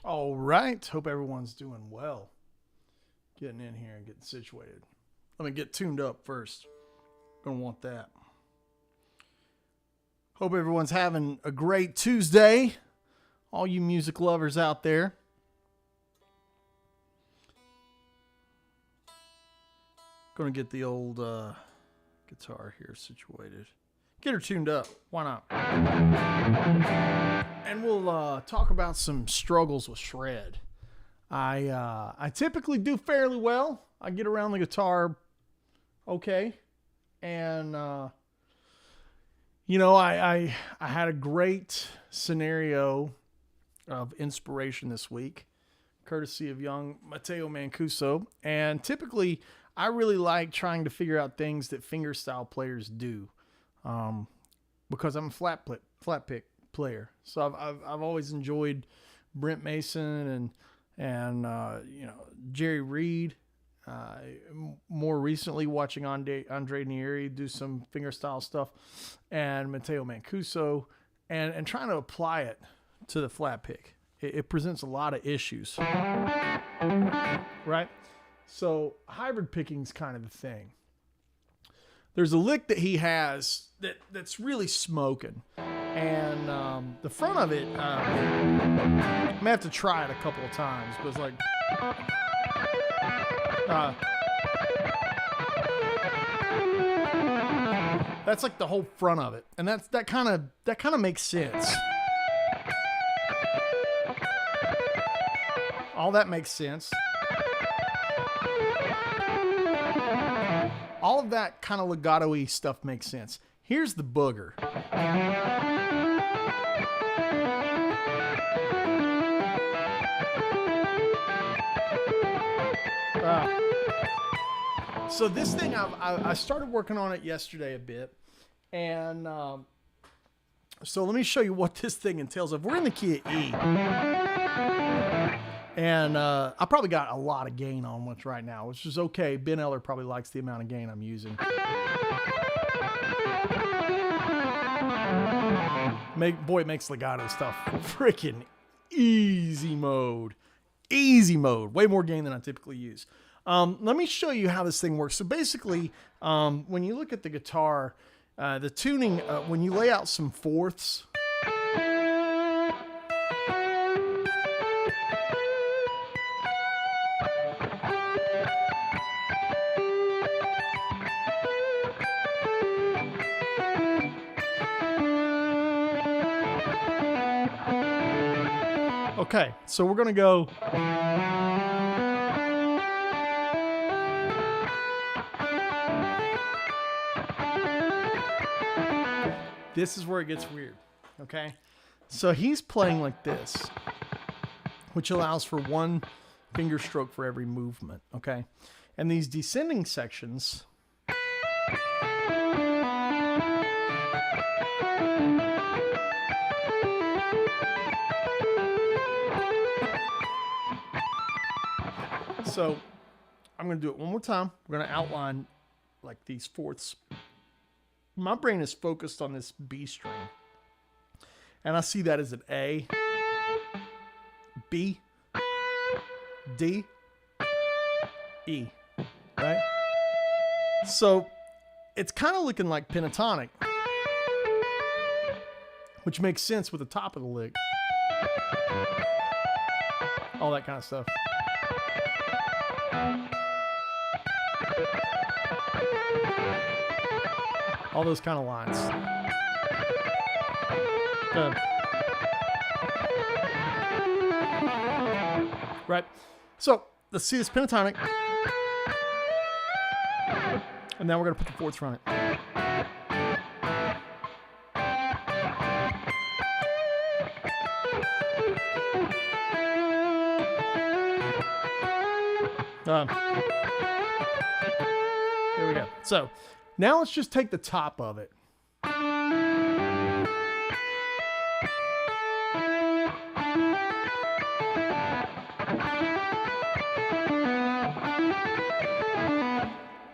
All right. Hope everyone's doing well. Getting in here and getting situated. Let me get tuned up first. Gonna want that. Hope everyone's having a great Tuesday. All you music lovers out there. Gonna get the old guitar here situated. Get her tuned up. Why not? And we'll talk about some struggles with shred. I typically do fairly well. I get around the guitar okay. And, you know, I had a great scenario of inspiration this week, courtesy of young Matteo Mancuso. And typically, I really like trying to figure out things that fingerstyle players do, because I'm a flat pick player. So I've always enjoyed Brent Mason and you know, Jerry Reed. More recently, watching Andre Nieri do some fingerstyle stuff, and Matteo Mancuso, and trying to apply it to the flat pick. It presents a lot of issues, right? So hybrid picking is kind of the thing. There's a lick that he has that's really smoking, and the front of it, I may have to try it a couple of times, but it's like, that's like the whole front of it, and that kind of makes sense. All that makes sense. All of that kind of legato-y stuff makes sense. Here's the booger. So this thing, I started working on it yesterday a bit. And so let me show you what this thing entails. If we're in the key of E, and I probably got a lot of gain on which right now, which is okay. Ben Eller probably likes the amount of gain I'm using. Boy, it makes legato stuff freaking easy mode. Easy mode. Way more gain than I typically use. Let me show you how this thing works. So basically, when you look at the guitar, the tuning, when you lay out some fourths, okay, so we're going to go. This is where it gets weird, okay? So he's playing like this, which allows for one finger stroke for every movement, okay? And these descending sections, so I'm going to do it one more time. We're going to outline like these fourths. My brain is focused on this B string, and I see that as an A, B, D, E, right? So it's kind of looking like pentatonic, which makes sense with the top of the lick. All that kind of stuff. All those kind of lines. Right. So let's see this pentatonic. And now we're going to put the fourths on it. Here we go. So now let's just take the top of it.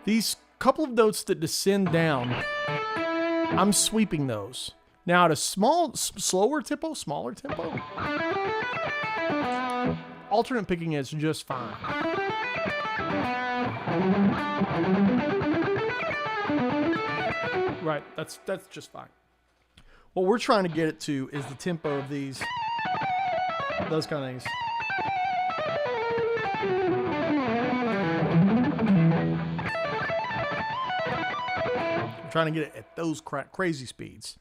These couple of notes that descend down, I'm sweeping those. Now at a smaller tempo, alternate picking is just fine. Right, that's just fine. What we're trying to get it to is the tempo of those kind of things. I'm trying to get it at those crazy speeds.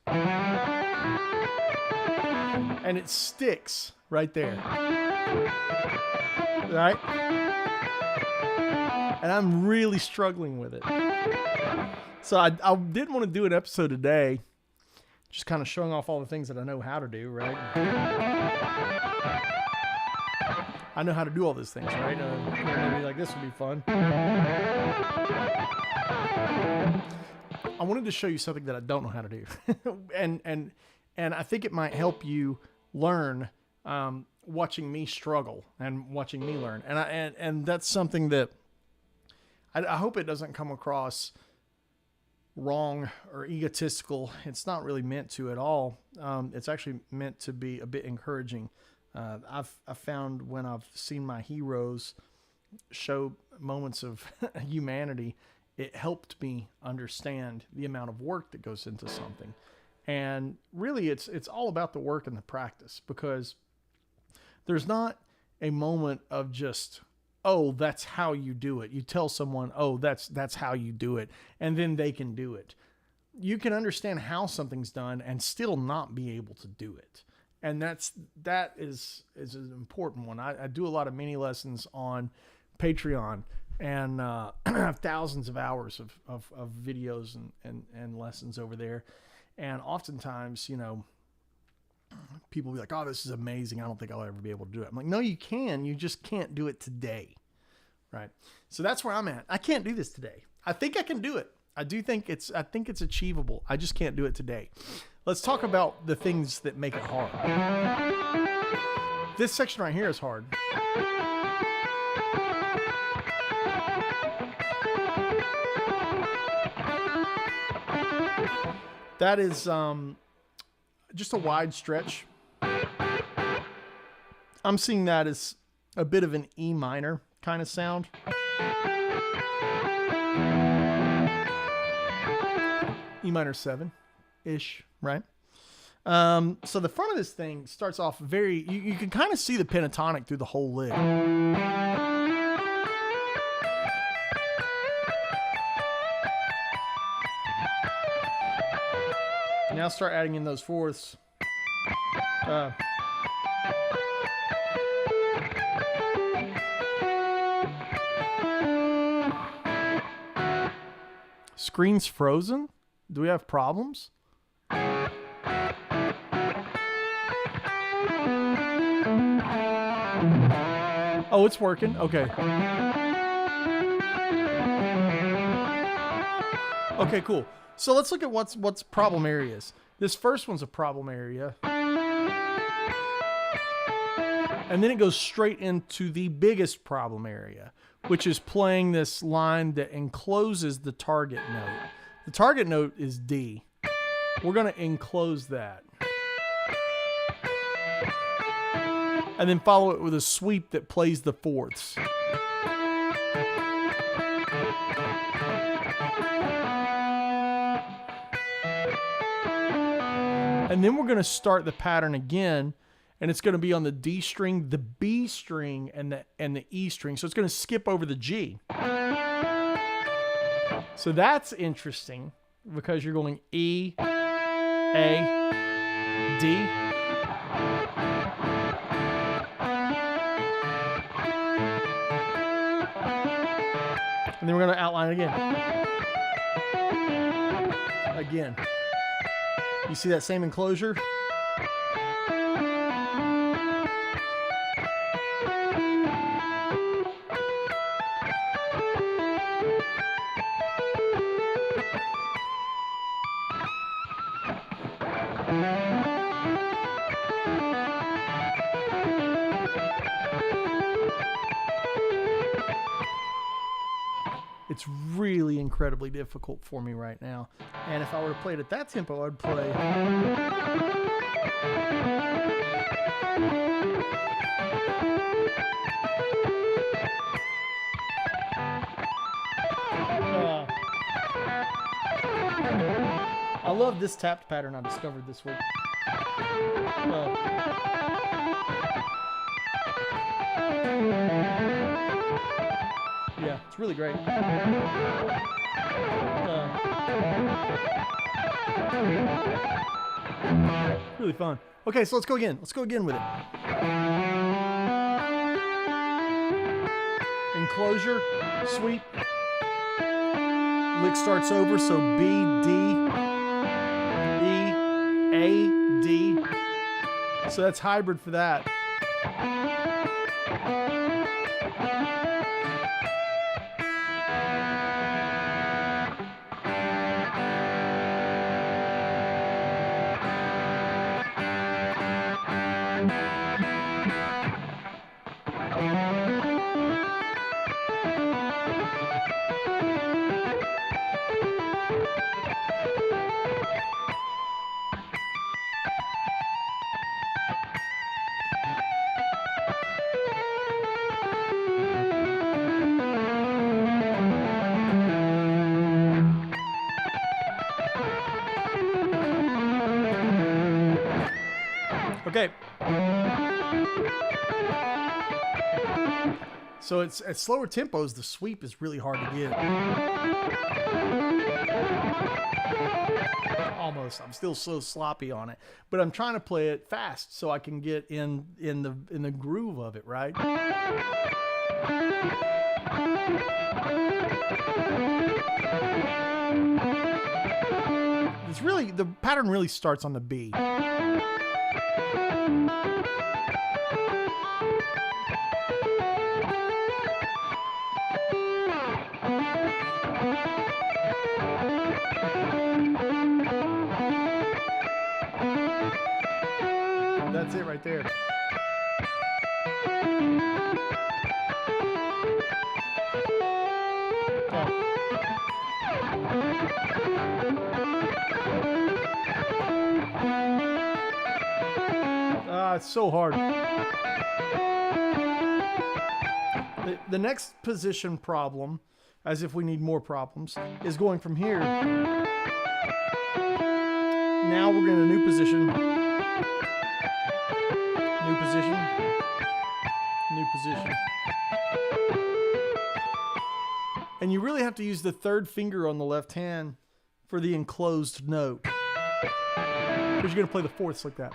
And it sticks right there. Right? And I'm really struggling with it. So I didn't want to do an episode today, just kind of showing off all the things that I know how to do, right? I know how to do all those things, right? Maybe like this would be fun. I wanted to show you something that I don't know how to do. and I think it might help you learn watching me struggle and watching me learn. And that's something that I hope it doesn't come across wrong or egotistical. It's not really meant to at all. It's actually meant to be a bit encouraging. I've found when I've seen my heroes show moments of humanity, it helped me understand the amount of work that goes into something. And really it's all about the work and the practice, because there's not a moment of just, oh, that's how you do it. You tell someone, oh, that's how you do it, and then they can do it. You can understand how something's done and still not be able to do it. And that is an important one. I do a lot of mini lessons on Patreon, and I have thousands of hours of videos and lessons over there. And oftentimes, people will be like, oh, this is amazing. I don't think I'll ever be able to do it. I'm like, no, you can. You just can't do it today. Right. So that's where I'm at. I can't do this today. I think I can do it. I think it's achievable. I just can't do it today. Let's talk about the things that make it hard. This section right here is hard. That is just a wide stretch. I'm seeing that as a bit of an E minor kind of sound. E minor 7-ish, right? So the front of this thing starts off very, you can kind of see the pentatonic through the whole lick. Now start adding in those fourths. Screen's frozen? Do we have problems? Oh, it's working. Okay. Okay, cool. So let's look at what's problem areas. This first one's a problem area. And then it goes straight into the biggest problem area, which is playing this line that encloses the target note. The target note is D. We're going to enclose that. And then follow it with a sweep that plays the fourths. And then we're going to start the pattern again, and it's going to be on the D string, the B string, and the E string. So it's going to skip over the G. So that's interesting because you're going E, A, D. And then we're going to outline it again. Again. You see that same enclosure? It's really incredibly difficult for me right now. And if I were to play it at that tempo, I'd play. I love this tapped pattern I discovered this week. Yeah, it's really great. Really fun. Okay, so let's go again. Let's go again with it. Enclosure, sweep. Lick starts over, so B, D, E, A, D. So that's hybrid for that. Okay. So it's at slower tempos, the sweep is really hard to get. Almost. I'm still so sloppy on it, but I'm trying to play it fast so I can get in the groove of it, right? It's really, the pattern really starts on the B. That's it right there. It's so hard. The next position problem, as if we need more problems, is going from here. Now we're in a new position. New position. New position. And you really have to use the third finger on the left hand for the enclosed note. Because you're going to play the fourths like that.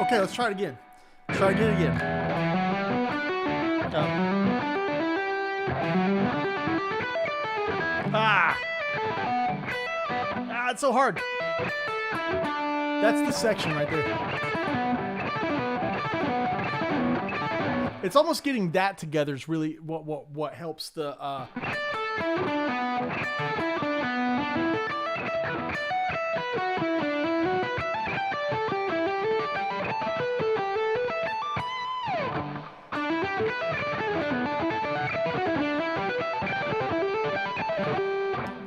Okay, let's try it again. Try it again. It's so hard. That's the section right there. It's almost getting that together is really what helps the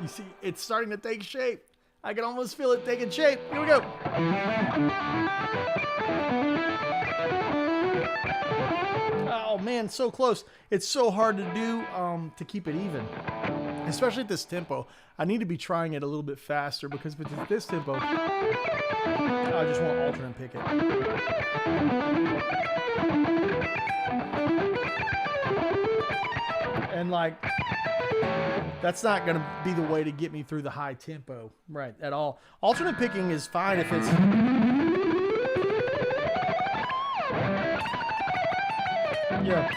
You see, it's starting to take shape. I can almost feel it taking shape. Here we go. Oh man, so close. It's so hard to do to keep it even. especially at this tempo. I need to be trying it a little bit faster because if it's at this tempo, I just want alternate pick it. And like, that's not going to be the way to get me through the high tempo, right, at all. Alternate picking is fine if it's... Yeah.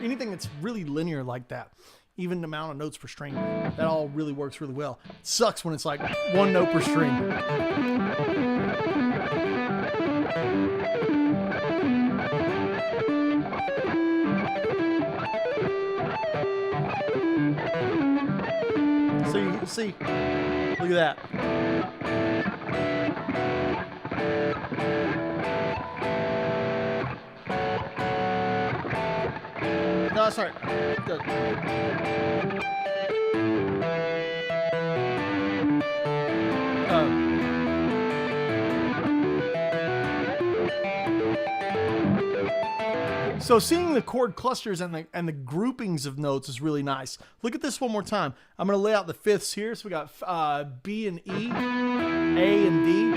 Anything that's really linear like that, even the amount of notes per string, that all really works really well. It sucks when it's like one note per string. So you can see, look at that. No, sorry. Good. So seeing the chord clusters and the groupings of notes is really nice. Look at this one more time. I'm going to lay out the fifths here. So we got B and E, A and D.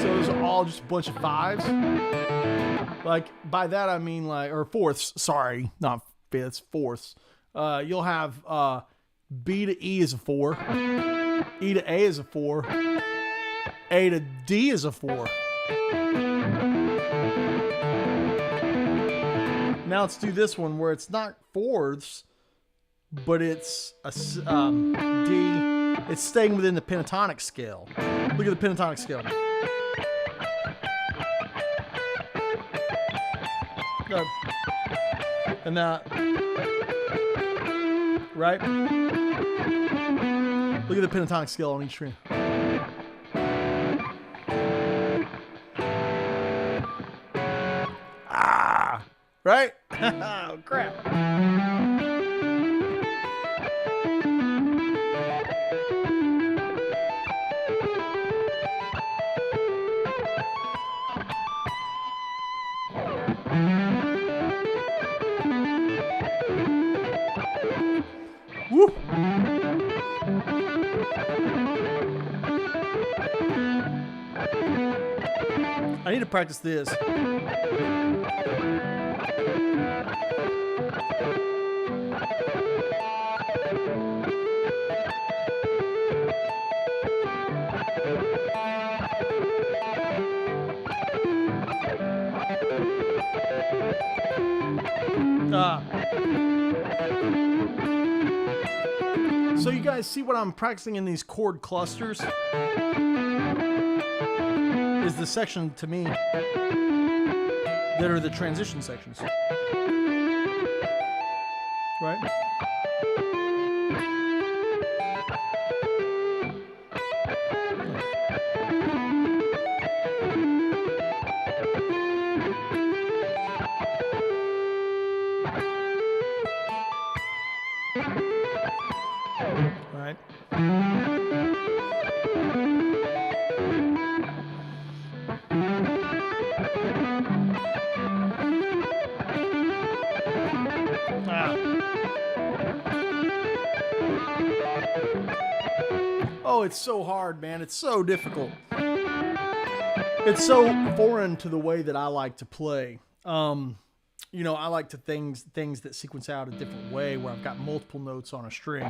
So those are all just a bunch of fives. Like by that I mean like, or fourths. Sorry, not fifths, fourths. You'll have B to E is a 4, E to A is a 4, A to D is a 4. Now let's do this one where it's not fourths, but it's a D. It's staying within the pentatonic scale. Look at the pentatonic scale. Good. And that, right? Look at the pentatonic scale on each string. Right? Oh, crap. Woo! I need to practice this. So you guys see what I'm practicing in these chord clusters? Is the section to me that are the transition sections. Right? Right. Oh, it's so hard, man. It's so difficult. It's so foreign to the way that I like to play. You know, I like to things that sequence out a different way where I've got multiple notes on a string.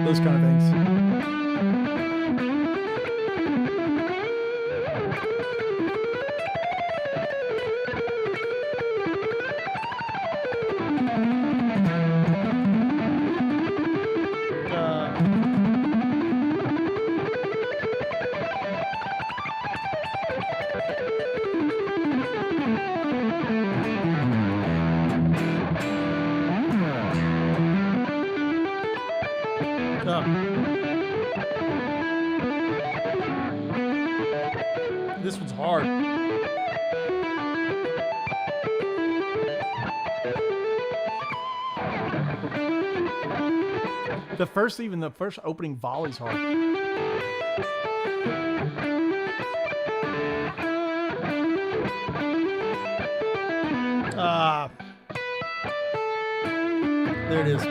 Those kind of things. hard. The first opening volley's hard. There it is.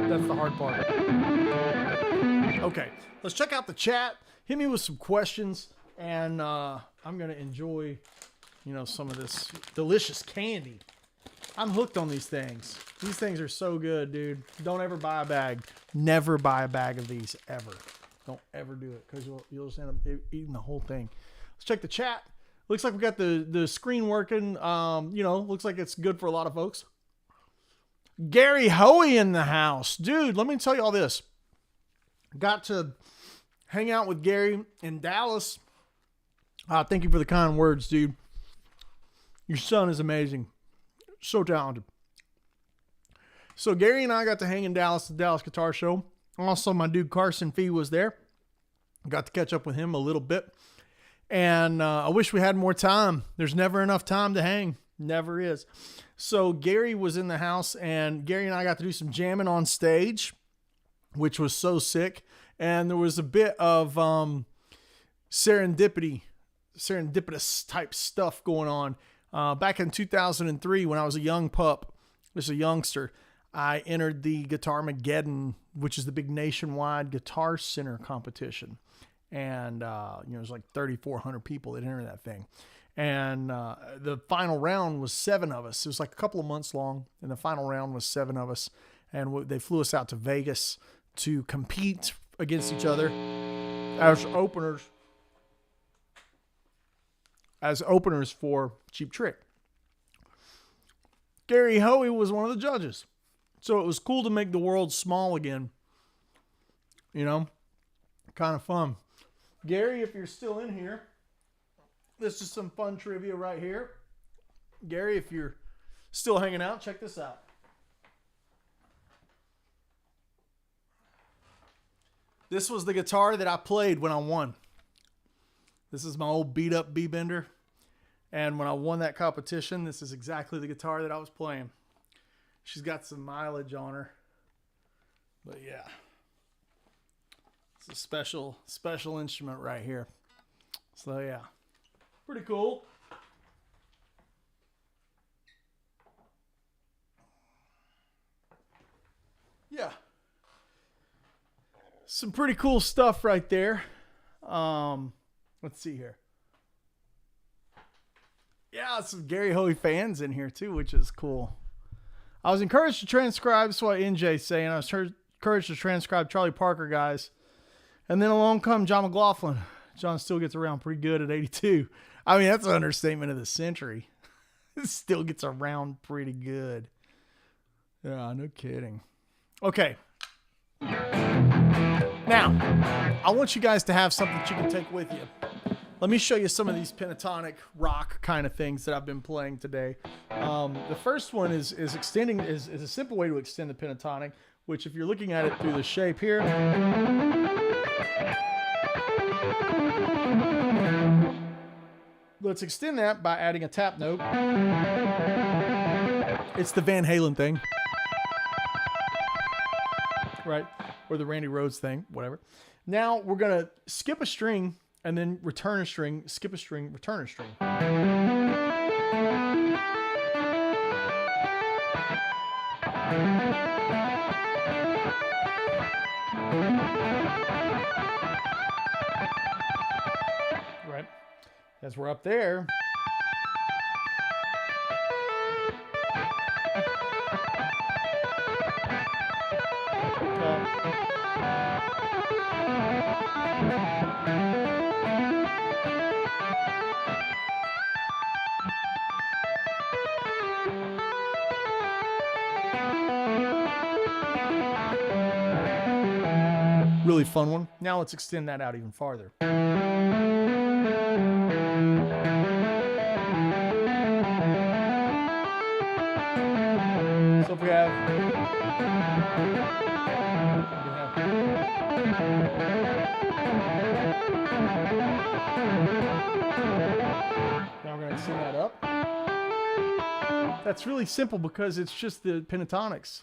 That's the hard part. Okay, let's check out the chat. Hit me with some questions, and I'm gonna enjoy, some of this delicious candy. I'm hooked on these things. These things are so good, dude. Don't ever buy a bag. Never buy a bag of these, ever. Don't ever do it, because you'll just end up eating the whole thing. Let's check the chat. Looks like we got the screen working. Looks like it's good for a lot of folks. Gary Hoey in the house. Dude, let me tell you all this. Got to hang out with Gary in Dallas. Thank you for the kind words, dude. Your son is amazing. So talented. So Gary and I got to hang in Dallas, the Dallas Guitar Show. Also, my dude Carson Fee was there. Got to catch up with him a little bit. And I wish we had more time. There's never enough time to hang. Never is. So Gary was in the house, and Gary and I got to do some jamming on stage, which was so sick. And there was a bit of serendipitous type stuff going on. Back in 2003, when I was a young pup, just a youngster, I entered the Guitar-mageddon, which is the big nationwide Guitar Center competition. And, it was like 3,400 people that entered that thing. And the final round was 7 of us. It was like a couple of months long, and the final round was 7 of us. And they flew us out to Vegas to compete against each other as openers for Cheap Trick. Gary Hoey was one of the judges. So it was cool to make the world small again. Kind of fun. Gary, if you're still in here, this is some fun trivia right here. Gary, if you're still hanging out, check this out. This was the guitar that I played when I won. This is my old beat up B-Bender. And when I won that competition, this is exactly the guitar that I was playing. She's got some mileage on her. But yeah. It's a special instrument right here. So yeah. Pretty cool. Yeah. Some pretty cool stuff right there. Let's see here. Yeah, some Gary Hoey fans in here too, which is cool. I was encouraged to transcribe, that's what NJ's saying. I was encouraged to transcribe Charlie Parker, guys. And then along come John McLaughlin. John still gets around pretty good at 82. I mean, that's an understatement of the century. It still gets around pretty good. Yeah, no kidding. Okay. Now, I want you guys to have something that you can take with you. Let me show you some of these pentatonic rock kind of things that I've been playing today. The first one is a simple way to extend the pentatonic, which if you're looking at it through the shape here, let's extend that by adding a tap note. It's the Van Halen thing, right? Or the Randy Rhoads thing, whatever. Now we're going to skip a string and then return a string, skip a string, return a string. Right? As we're up there. Really fun one. Now let's extend that out even farther. if we have... Now we're going to sing that up. That's really simple because it's just the pentatonics.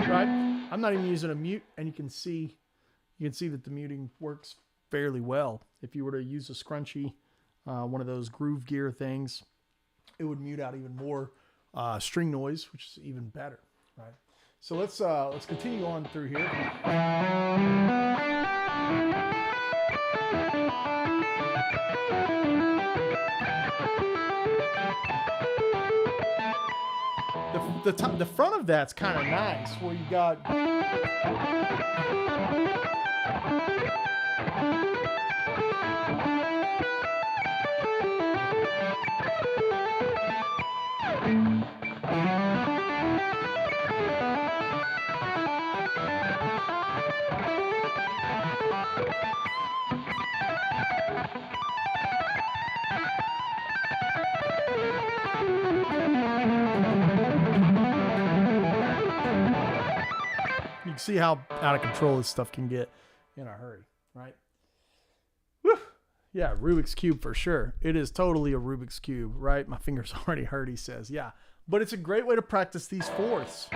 Right? I'm not even using a mute, and you can see that the muting works fairly well. If you were to use a scrunchy, one of those groove gear things, it would mute out even more string noise, which is even better, right? So let's continue on through here. The front of that's kind of nice, where you got... You can see how out of control this stuff can get in a hurry, right? Woo! Yeah, Rubik's Cube for sure. It is totally a Rubik's Cube, right? My fingers already hurt, he says. Yeah, but it's a great way to practice these fourths.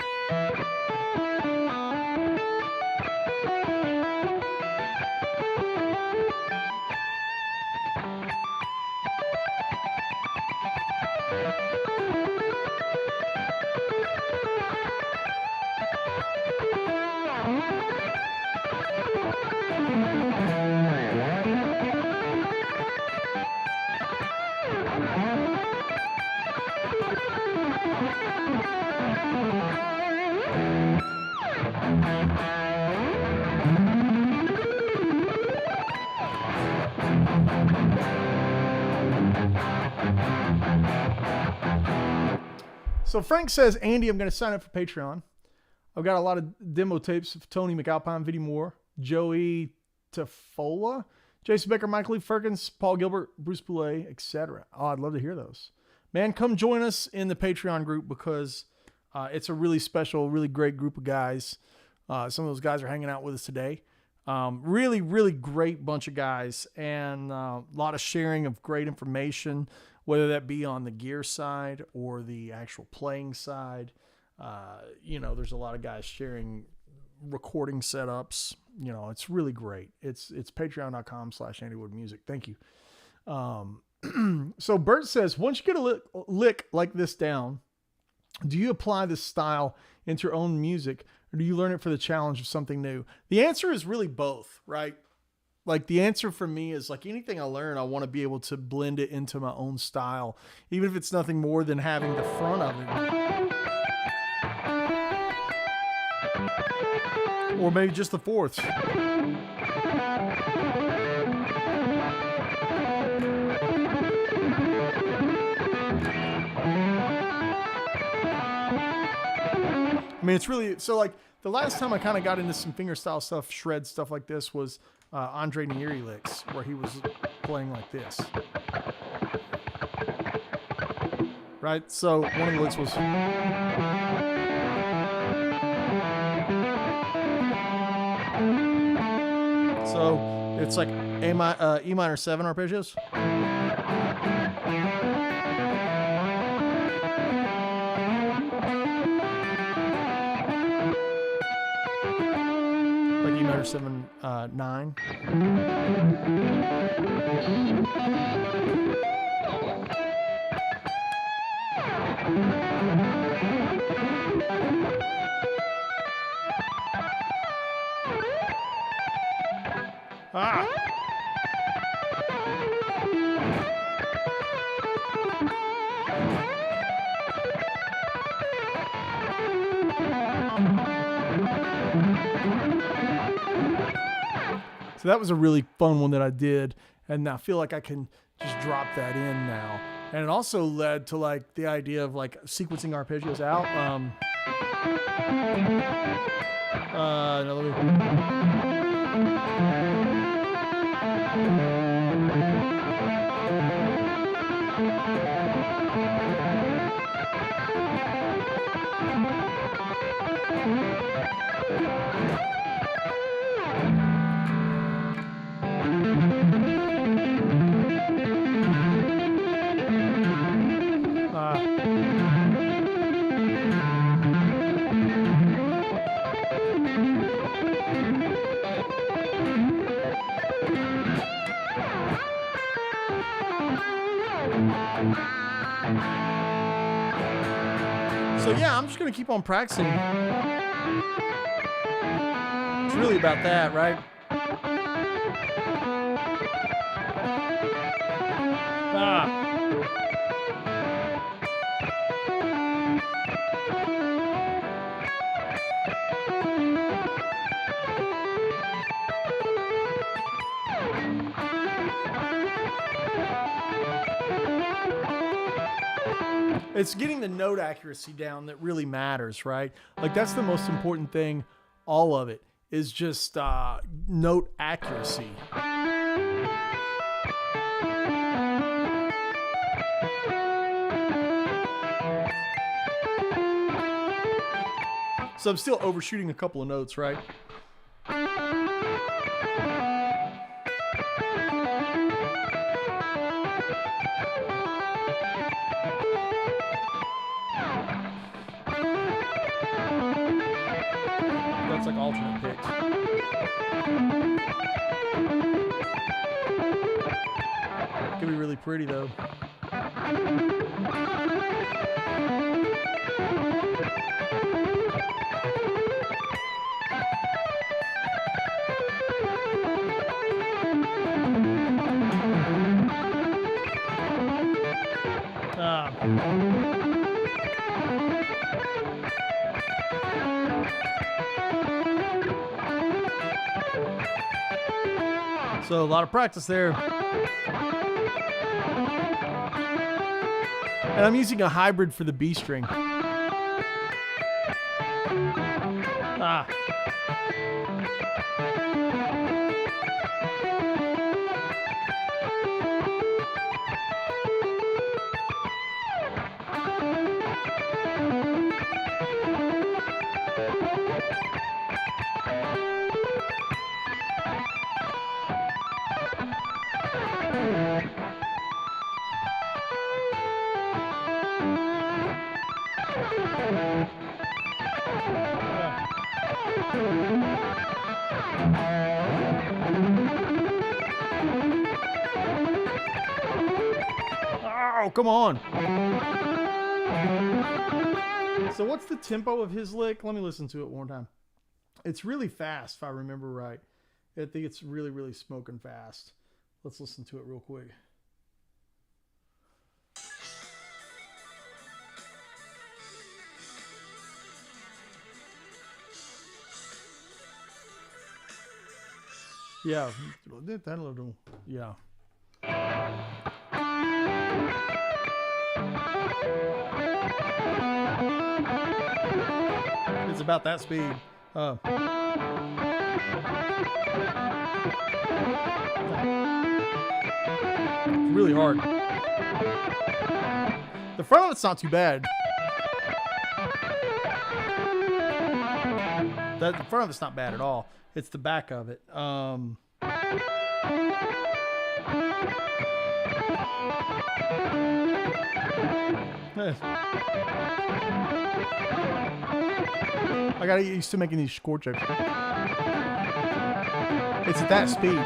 So Frank says, Andy, I'm going to sign up for Patreon. I've got a lot of demo tapes of Tony McAlpine, Vinnie Moore, Joey Tafola, Jason Becker, Michael Lee Ferkins, Paul Gilbert, Bruce Boulay, etc. Oh, I'd love to hear those. Man, come join us in the Patreon group because it's a really special, really great group of guys. Some of those guys are hanging out with us today. Really, really great bunch of guys and a lot of sharing of great information, whether that be on the gear side or the actual playing side. There's a lot of guys sharing recording setups. It's really great. It's patreon.com/AndyWoodMusic. Thank you. So Bert says, once you get a lick like this down, do you apply this style into your own music, or do you learn it for the challenge of something new? The answer is really both, right? Like the answer for me is like anything I learn, I want to be able to blend it into my own style, even if it's nothing more than having the front of it. Or maybe just the fourths. I mean, it's really, so like the last time I kind of got into some fingerstyle stuff, shred stuff like this was Andre Nieri licks, where he was playing like this. Right? So one of the licks was... So it's like E minor 7 arpeggios. Like E minor 7, 9. So that was a really fun one that I did, and I feel like I can just drop that in now. And it also led to like the idea of like sequencing arpeggios out. So yeah, I'm just gonna keep on practicing. It's really about that, right? It's getting the note accuracy down that really matters, right? Like that's the most important thing. All of it is just note accuracy. So I'm still overshooting a couple of notes, right? That's like alternate picks. Could be really pretty though. So a lot of practice there. And I'm using a hybrid for the B string. Oh, come on. So what's the tempo of his lick? Let me listen to it one more time. It's really fast, if I remember right. I think it's really, really smoking fast. Let's listen to it real quick. Yeah, that little, yeah. It's about that speed. It's really hard. The front of it's not too bad. The front of it's not bad at all. It's the back of it. I gotta get used to making these chord checks. It's at that speed.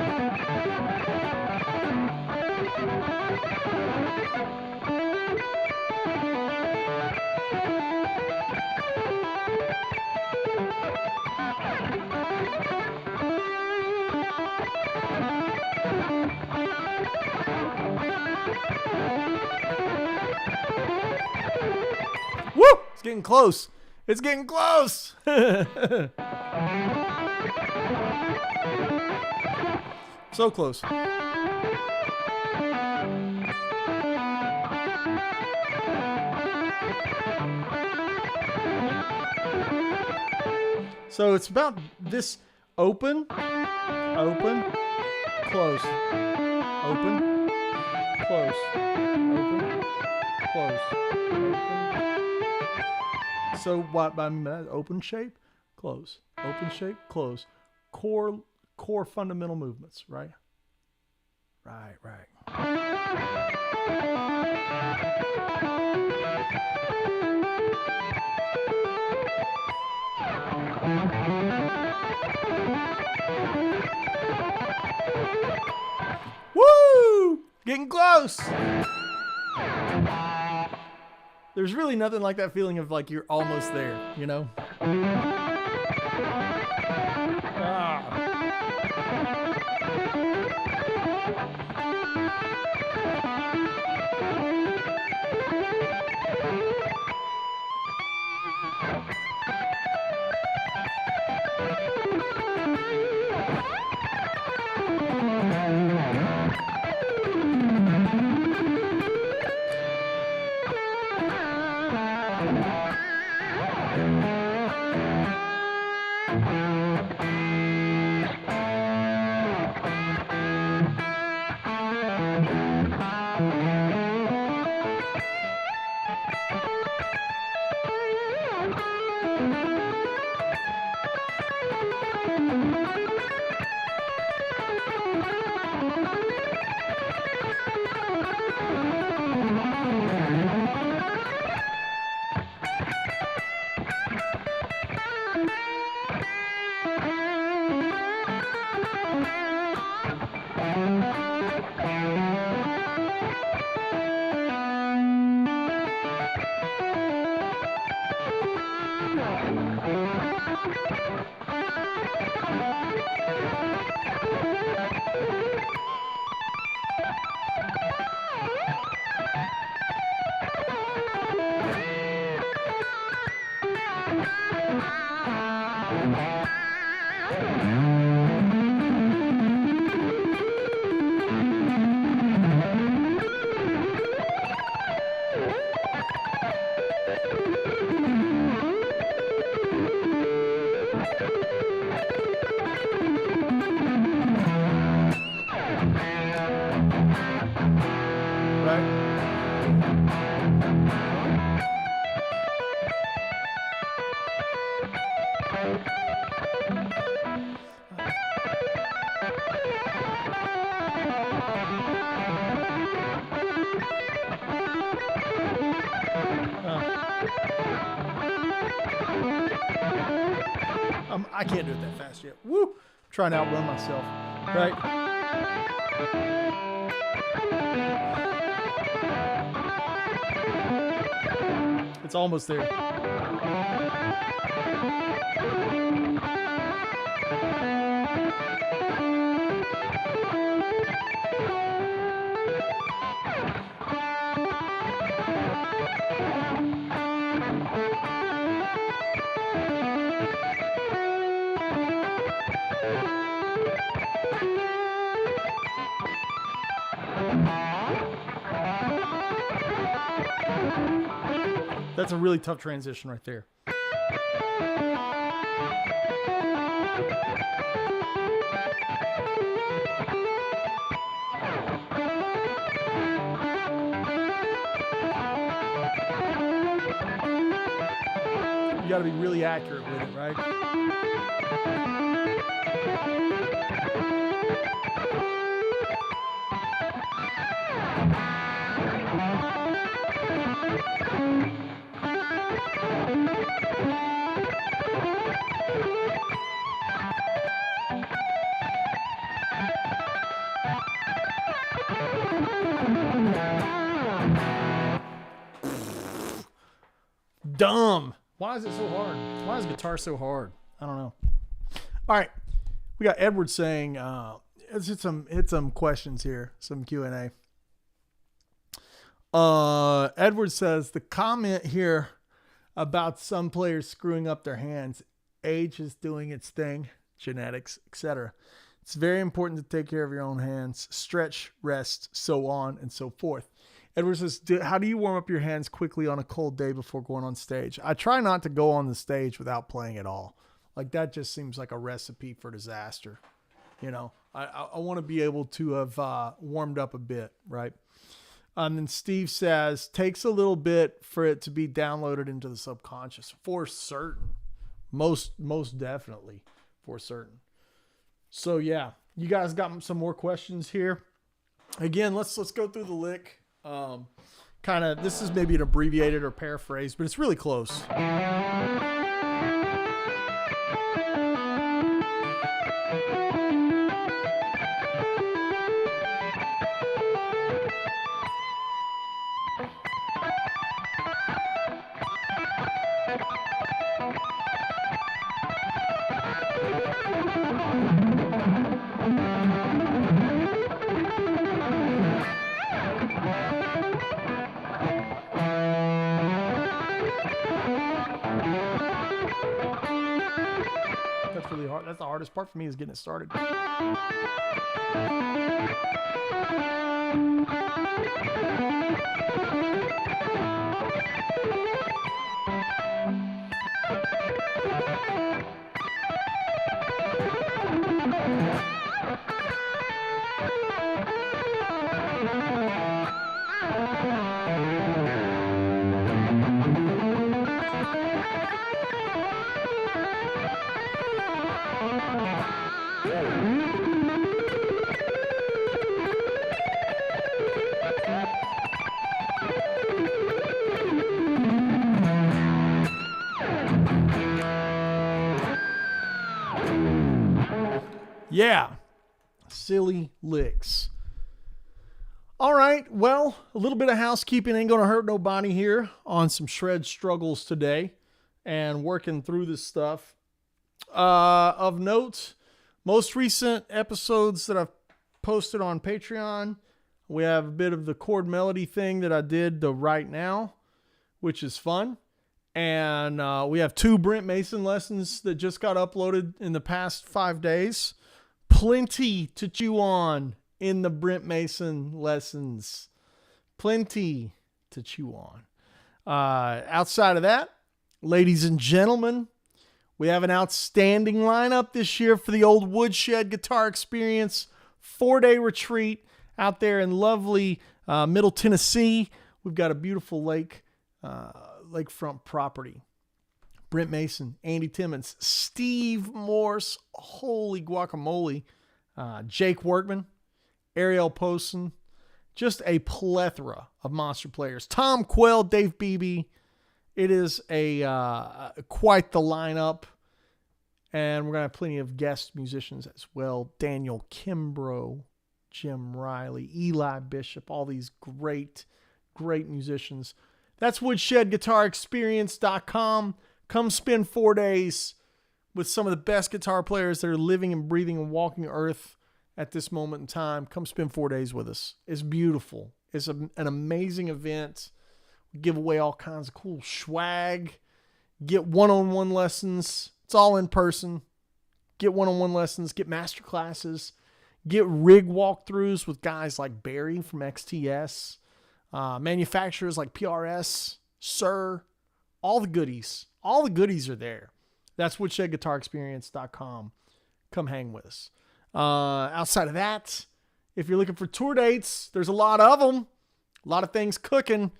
It's getting close. It's getting close. So close. So it's about this open, open, close, open, close, open, close, open. So what I mean by that, open shape, close, open shape, close. Core fundamental movements, right? Right. Woo! Getting close. There's really nothing like that feeling of like you're almost there, you know? I can't do it that fast yet. Woo! Trying to outrun myself. Right? It's almost there. That's a really tough transition right there. You got to be really accurate with it, right? Dumb. Why is it so hard? Why is guitar so hard? I don't know. All right. We got Edward saying, let's hit some questions here, some Q&A. Edward says, the comment here about some players screwing up their hands. Age is doing its thing, genetics, etc. It's very important to take care of your own hands, stretch, rest, so on and so forth. Edward says, how do you warm up your hands quickly on a cold day before going on stage? I try not to go on the stage without playing at all. Like, that just seems like a recipe for disaster. You know, I want to be able to have warmed up a bit, right? And then Steve says, takes a little bit for it to be downloaded into the subconscious. For certain. Most definitely. For certain. So, yeah. You guys got some more questions here? Again, let's go through the lick. This is maybe an abbreviated or paraphrase, but it's really close. That's really hard. That's the hardest part for me, is getting it started. Yeah. Silly licks. All right. Well, a little bit of housekeeping ain't going to hurt nobody here on some shred struggles today and working through this stuff. Of note, most recent episodes that I've posted on Patreon, we have a bit of the chord melody thing that I did right now, which is fun. And we have 2 Brent Mason lessons that just got uploaded in the past 5 days. Plenty to chew on in the Brent Mason lessons. Plenty to chew on. Outside of that, ladies and gentlemen, we have an outstanding lineup this year for the old Woodshed Guitar Experience 4-day retreat out there in lovely Middle Tennessee. We've got a beautiful lakefront property. Brent Mason, Andy Timmons, Steve Morse, holy guacamole, Jake Workman, Ariel Posen, just a plethora of monster players. Tom Quell, Dave Beebe. It is quite the lineup, and we're going to have plenty of guest musicians as well. Daniel Kimbrough, Jim Riley, Eli Bishop, all these great musicians. That's woodshedguitarexperience.com. Come spend 4 days with some of the best guitar players that are living and breathing and walking earth at this moment in time. Come spend 4 days with us. It's beautiful. It's an amazing event. We give away all kinds of cool swag. Get one-on-one lessons. It's all in person. Get one-on-one lessons. Get master classes. Get rig walkthroughs with guys like Barry from XTS. Manufacturers like PRS, Sir, all the goodies. All the goodies are there. That's woodshedguitarexperience.com. Come hang with us. Outside of that, if you're looking for tour dates, there's a lot of them. A lot of things cooking.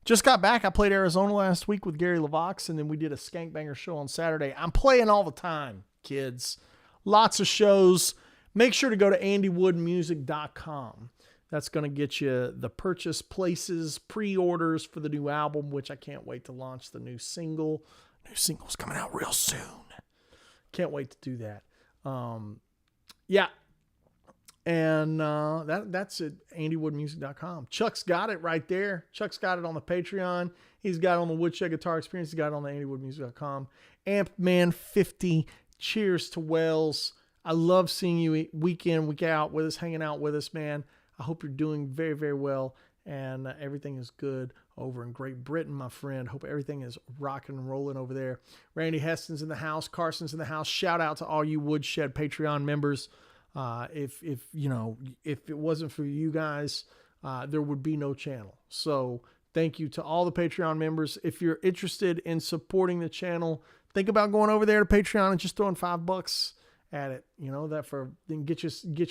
Just got back. I played Arizona last week with Gary LaVox, and then we did a Skank Banger show on Saturday. I'm playing all the time, kids. Lots of shows. Make sure to go to andywoodmusic.com. That's going to get you the purchase places, pre-orders for the new album, which I can't wait to launch the new single. New single's coming out real soon. Can't wait to do that. Yeah. And that's at andywoodmusic.com. Chuck's got it right there. Chuck's got it on the Patreon. He's got it on the Woodshed Guitar Experience. He's got it on the andywoodmusic.com. Ampman50. Cheers to Wells. I love seeing you week in, week out with us, hanging out with us, man. I hope you're doing very, very well and everything is good over in Great Britain, my friend. Hope everything is rocking and rolling over there. Randy Heston's in the house. Carson's in the house. Shout out to all you Woodshed Patreon members. If it wasn't for you guys, there would be no channel. So thank you to all the Patreon members. If you're interested in supporting the channel, think about going over there to Patreon and just throwing $5 at it. Then get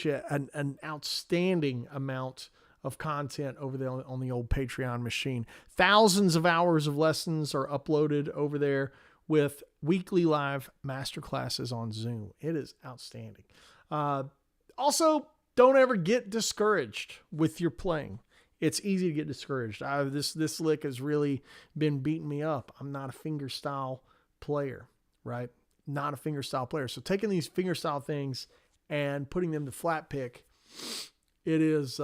you an outstanding amount of content over there on the old Patreon machine. Thousands of hours of lessons are uploaded over there with weekly live masterclasses on Zoom. It is outstanding. Also, don't ever get discouraged with your playing. It's easy to get discouraged. This lick has really been beating me up. I'm not a fingerstyle player, right? Not a fingerstyle player. So taking these fingerstyle things and putting them to flat pick, it is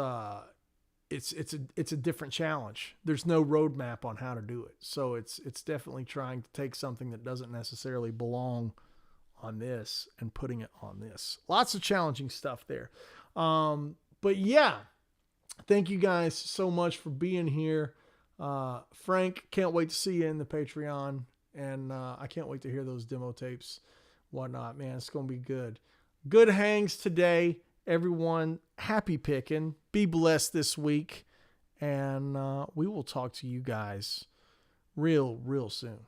it's a different challenge. There's no roadmap on how to do it. So it's definitely trying to take something that doesn't necessarily belong on this and putting it on this. Lots of challenging stuff there. But yeah, thank you guys so much for being here. Frank, can't wait to see you in the Patreon. And I can't wait to hear those demo tapes, whatnot. Man, it's going to be good. Good hangs today, everyone. Happy picking. Be blessed this week. And we will talk to you guys real soon.